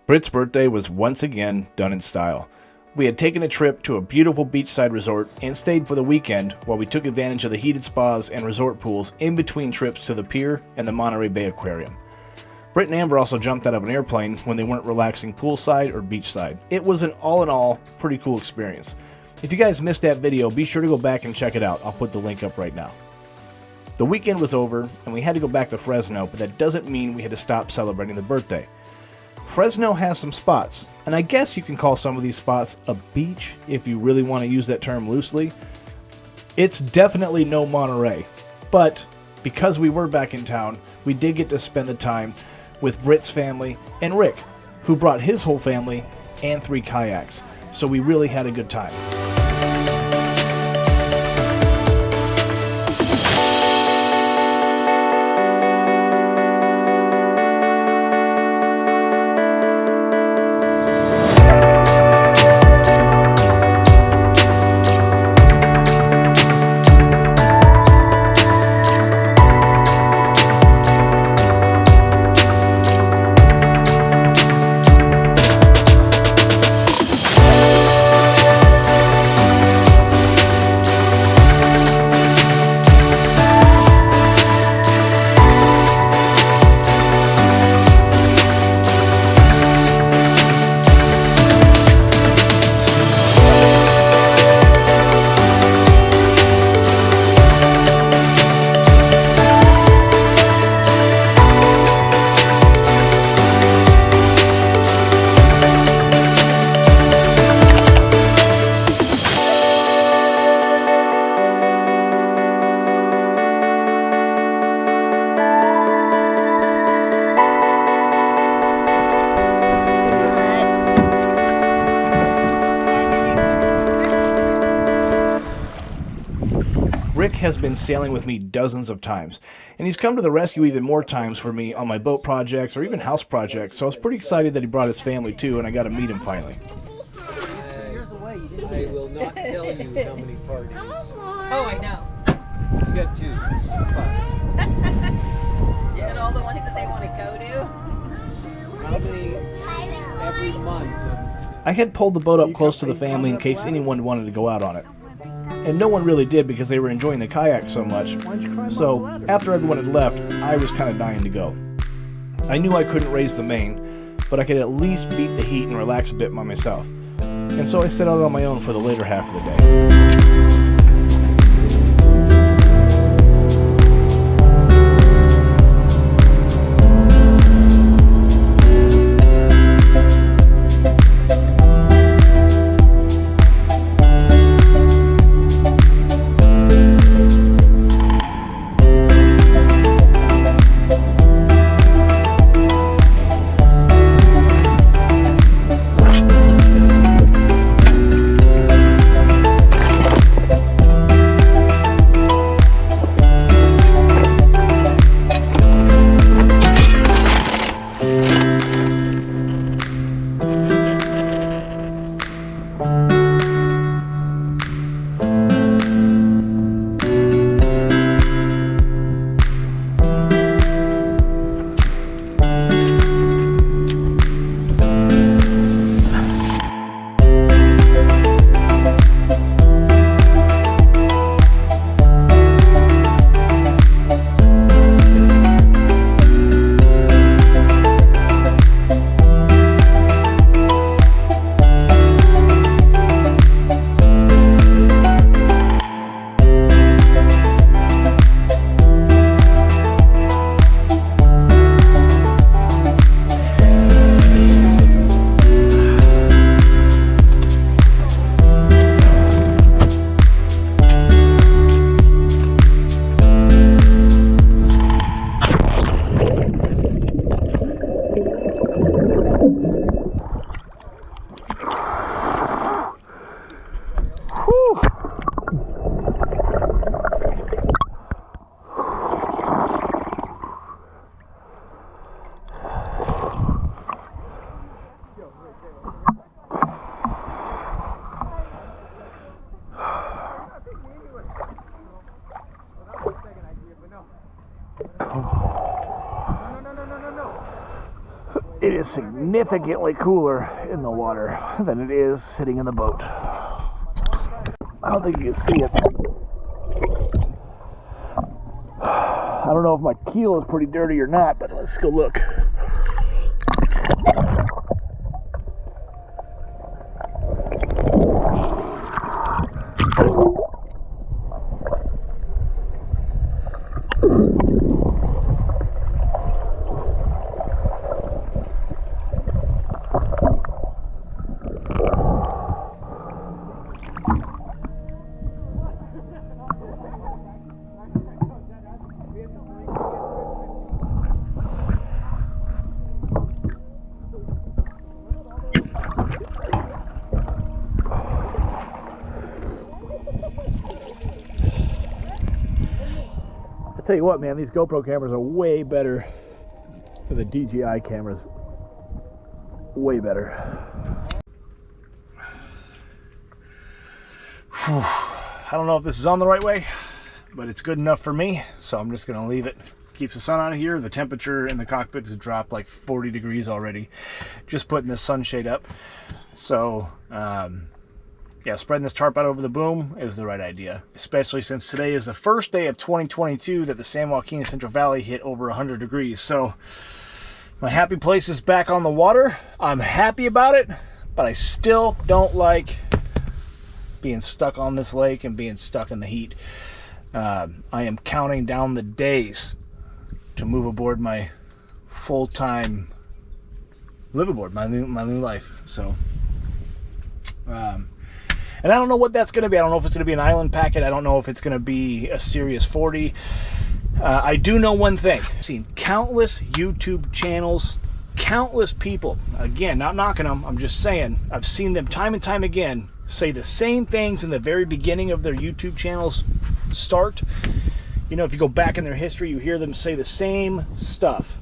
Britt's birthday was once again done in style. We had taken a trip to a beautiful beachside resort and stayed for the weekend while we took advantage of the heated spas and resort pools in between trips to the pier and the Monterey Bay Aquarium. Britt and Amber also jumped out of an airplane when they weren't relaxing poolside or beachside. It was an all-in-all pretty cool experience. If you guys missed that video, be sure to go back and check it out. I'll put the link up right now. The weekend was over and we had to go back to Fresno, but that doesn't mean we had to stop celebrating the birthday. Fresno has some spots, and I guess you can call some of these spots a beach if you really want to use that term loosely. It's definitely no Monterey, but because we were back in town, we did get to spend the time with Britt's family and Rick, who brought his whole family and 3 kayaks, so we really had a good time. Rick has been sailing with me dozens of times, and he's come to the rescue even more times for me on my boat projects or even house projects, so I was pretty excited that he brought his family too, and I got to meet him finally. I will not tell you how many parties. Oh, I know. You got 2. And all the ones that they want to go to. Probably every month. I had pulled the boat up close to the family in case anyone wanted to go out on it. And no one really did because they were enjoying the kayak so much. So after everyone had left, I was kind of dying to go. I knew I couldn't raise the main, but I could at least beat the heat and relax a bit by myself. And so I set out on my own for the later half of the day. is significantly cooler in the water than it is sitting in the boat. I don't think you can see it. I don't know if my keel is pretty dirty or not, but let's go look. Tell you what, man, these GoPro cameras are way better than the DJI cameras. Way better. Whew. I don't know if this is on the right way, but it's good enough for me, so I'm just gonna leave it. Keeps the sun out of here. The temperature in the cockpit has dropped like 40 degrees already. Just putting the sunshade up. So, yeah, spreading this tarp out over the boom is the right idea, especially since today is the first day of 2022 that the San Joaquin Central Valley hit over 100 degrees. So my happy place is back on the water. I'm happy about it, but I still don't like being stuck on this lake and being stuck in the heat. I am counting down the days to move aboard my full-time liveaboard, my new life. So, and I don't know what that's going to be. I don't know if it's going to be an island packet. I don't know if it's going to be a Sirius 40. I do know one thing. I've seen countless YouTube channels, countless people. Again, not knocking them. I'm just saying I've seen them time and time again say the same things in the very beginning of their YouTube channels start. You know, if you go back in their history, you hear them say the same stuff.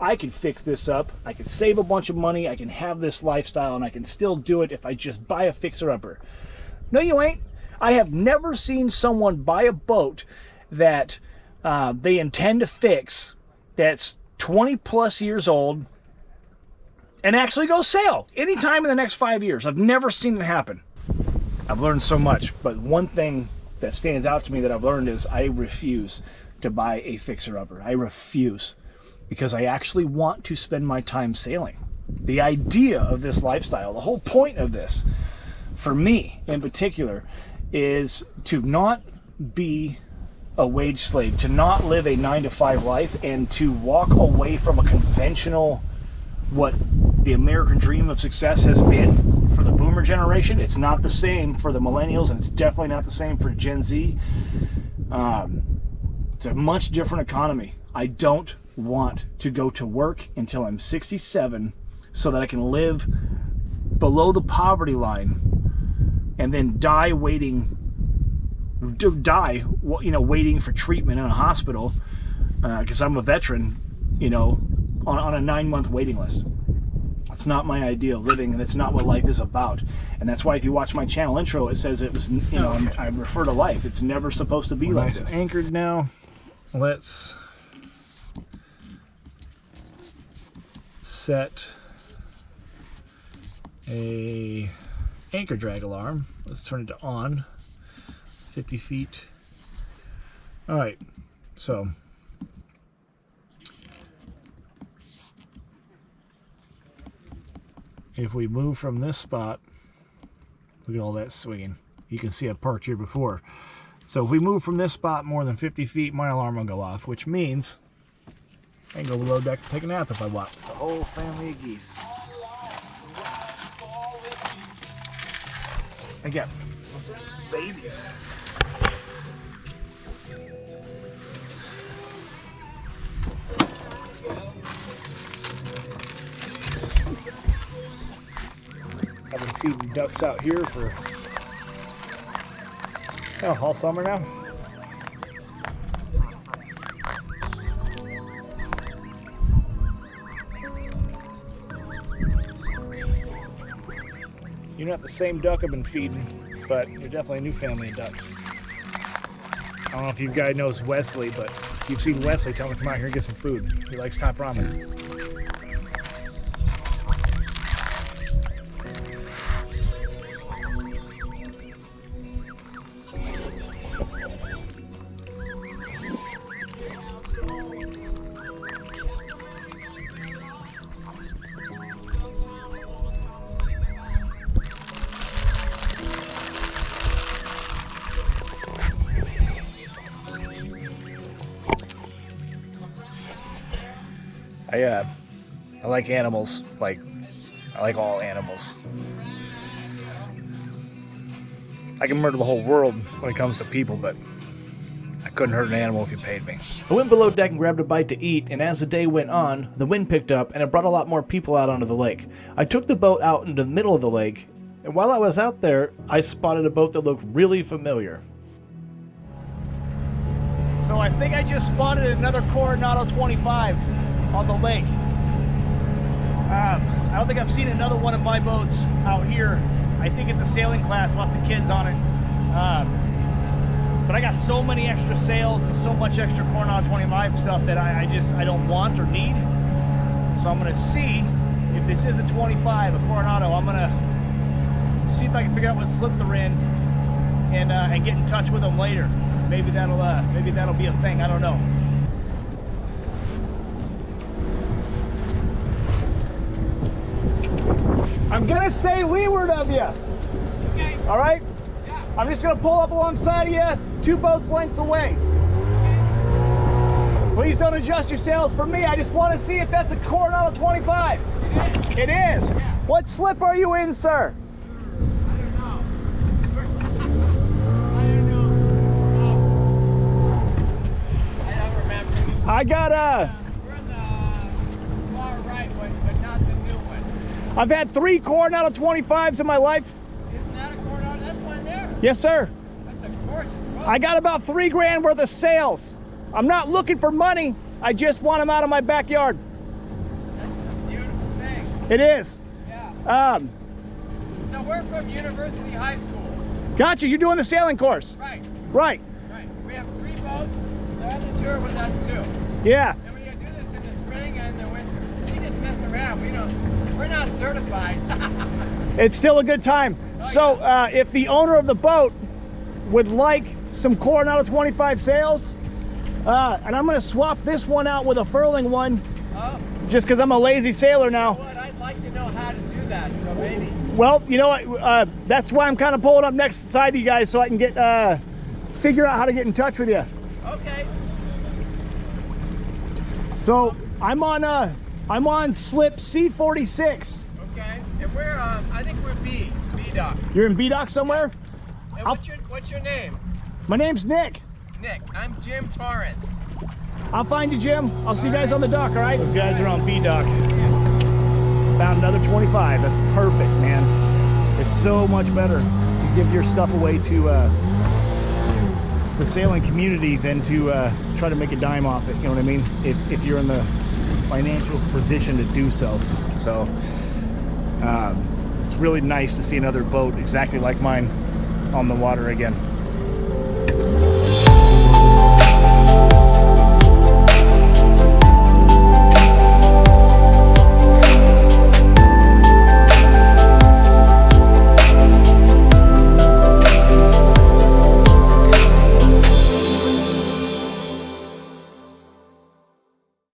I can fix this up, I can save a bunch of money, I can have this lifestyle, and I can still do it if I just buy a fixer-upper. No, you ain't. I have never seen someone buy a boat that they intend to fix that's 20 plus years old and actually go sail anytime in the next 5 years. I've never seen it happen. I've learned so much, but one thing that stands out to me that I've learned is I refuse to buy a fixer-upper. I refuse. Because I actually want to spend my time sailing. The idea of this lifestyle, the whole point of this, for me in particular, is to not be a wage slave, to not live a 9-to-5 life, and to walk away from a conventional, what the American dream of success has been for the boomer generation. It's not the same for the millennials, and it's definitely not the same for Gen Z. It's a much different economy. I don't want to go to work until I'm 67 so that I can live below the poverty line and then die waiting for treatment in a hospital because I'm a veteran, you know, on a 9-month waiting list. That's not my idea of living, and that's not what life is about. And that's why if you watch my channel intro, it says it was, you know, I refer to life. It's never supposed to be like this. Anchored now. Let's set a anchor drag alarm. Let's turn it to on. 50 feet. All right, so if we move from this spot, look at all that swinging. You can see I parked here before. So if we move from this spot more than 50 feet, my alarm will go off, which means I can go below deck and take a nap if I want. The whole family of geese. Again, babies. I've been feeding ducks out here for all summer now. You're not the same duck I've been feeding, but you're definitely a new family of ducks. I don't know if you guys knows Wesley, but if you've seen Wesley, tell him to come out here and get some food. He likes top ramen. I like animals. Like, I like all animals. I can murder the whole world when it comes to people, but I couldn't hurt an animal if you paid me. I went below deck and grabbed a bite to eat, and as the day went on, the wind picked up and it brought a lot more people out onto the lake. I took the boat out into the middle of the lake, and while I was out there, I spotted a boat that looked really familiar. So I think I just spotted another Coronado 25 on the lake. I don't think I've seen another one of my boats out here. I think it's a sailing class, lots of kids on it. But I got so many extra sails and so much extra Coronado 25 stuff that I don't want or need. So I'm gonna see if this is a 25, a Coronado. I'm gonna see if I can figure out what slip they're in and get in touch with them later. Maybe that'll be a thing. I don't know. I'm gonna stay leeward of you. Okay. All right? Yeah. I'm just gonna pull up alongside of you, 2 boats lengths away. Please don't adjust your sails for me. I just want to see if that's a Coronado 25. It is. Yeah. What slip are you in, sir? I don't know. I don't remember. I got We're in the far right one, but not the new one. I've had 3 Coronado 25s in my life. Isn't that a Coronado? That's one there. Yes, sir. That's a gorgeous boat. I got about $3 grand worth of sails. I'm not looking for money. I just want them out of my backyard. That's a beautiful thing. It is. Yeah. So we're from University High School. Gotcha. You're doing the sailing course. Right. Right. Right. We have 3 boats. The other 2 are with us too. Yeah. And we're gonna do this in the spring and the winter. We just mess around. We're not certified. It's still a good time. Oh, So if the owner of the boat would like some Coronado 25 sails, and I'm going to swap this one out with a furling one, Oh, just because I'm a lazy sailor now. what? I'd like to know how to do that. So maybe. Well, you know what? That's why I'm kind of pulling up next side to you guys so I can get figure out how to get in touch with you. Okay. So I'm on slip C46. Okay. And we're I think we're B dock. You're in B dock somewhere? And what's your name? My name's Nick. Nick. I'm Jim Torrance. I'll find you, Jim. I'll see you guys on the dock, all right? Those guys are on B dock. Found another 25. That's perfect, man. It's so much better to give your stuff away to the sailing community than to try to make a dime off it. You know what I mean? If you're in the financial position to do so. So it's really nice to see another boat exactly like mine on the water again.